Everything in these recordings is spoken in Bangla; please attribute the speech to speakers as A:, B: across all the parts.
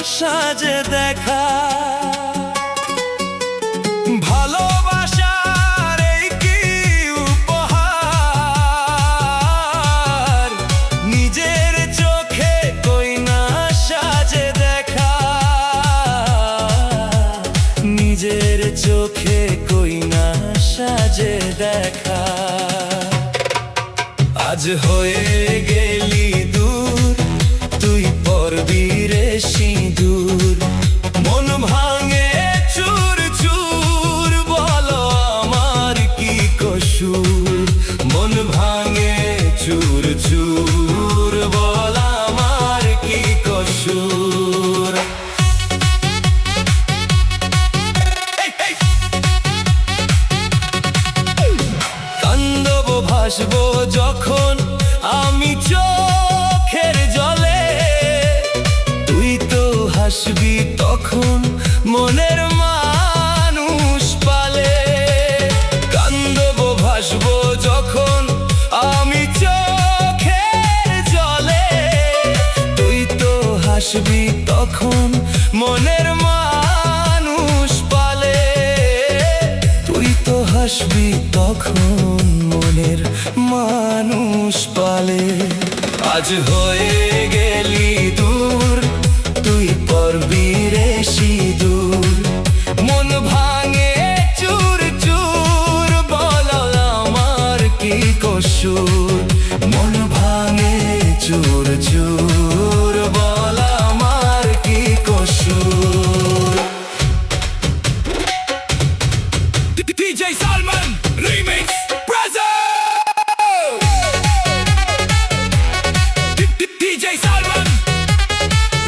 A: সাজে দেখা। ভালোবাসার এই কি উপহার, নিজের চোখে কই না সাজে দেখা, নিজের চোখে কই না সাজে দেখা। আজ হয়ে গেলি দূর, তুই পরবি রে সিঁদুর, মন ভাঙে চুর চুর, বলো আমার কি কসুর, মন ভাঙে চুর চুর, বল আমার কি কসুর। কান্দবো ভাসবো যখন আমি চোখের জলে, তুই তো হাসবি তখন মনের মানুষ পালে। কান্দবো ভাসবো যখন আমি চোখের জলে, তুই তো হাসবি তখন মনের মানুষ পালে, তুই তো হাসবি তখন মনের মানুষ পালে। আজ হয়ে গেলি দূর, তুই পরবি রে সিঁদুর, মন ভাঙে চুর চুর, বল আমার কি কসুর, মন ভাঙে চুর চুর, বল আমার কি কসুর। DJ Salman Remix present. DJ Salman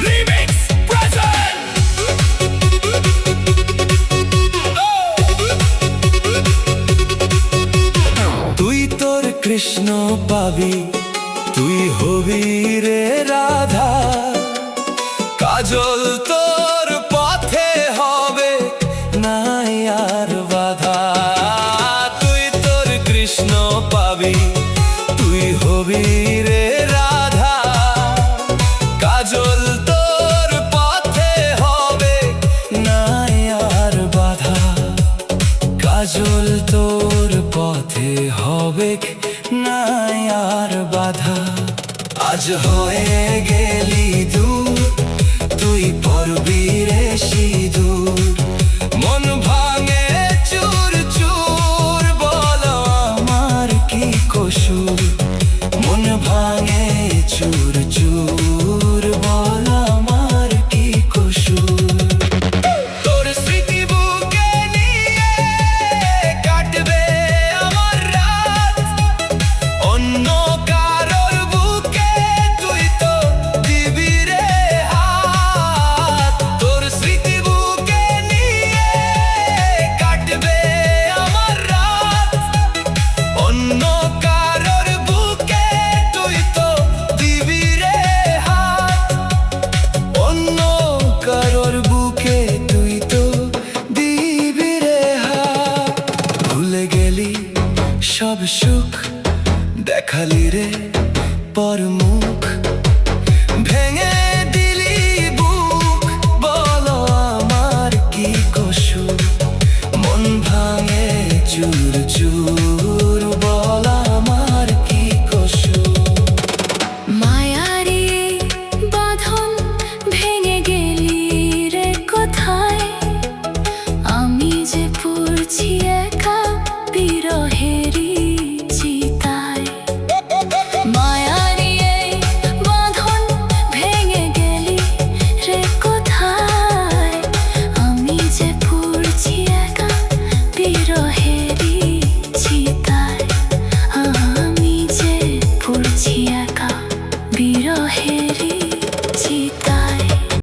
A: Remix present. তুই তোর কৃষ্ণ পাবি, তুই হবি রে রাধা, কাজল তোর পথে হবে নাই আর বাধা। তুই তোর কৃষ্ণ পাবি, তুই হবি রে রাধা, কাজল তোর পথে হবে নাই আর বাধা, কাজল তোর পথে হবে নাই আর বাধা। আজ হয়ে গেল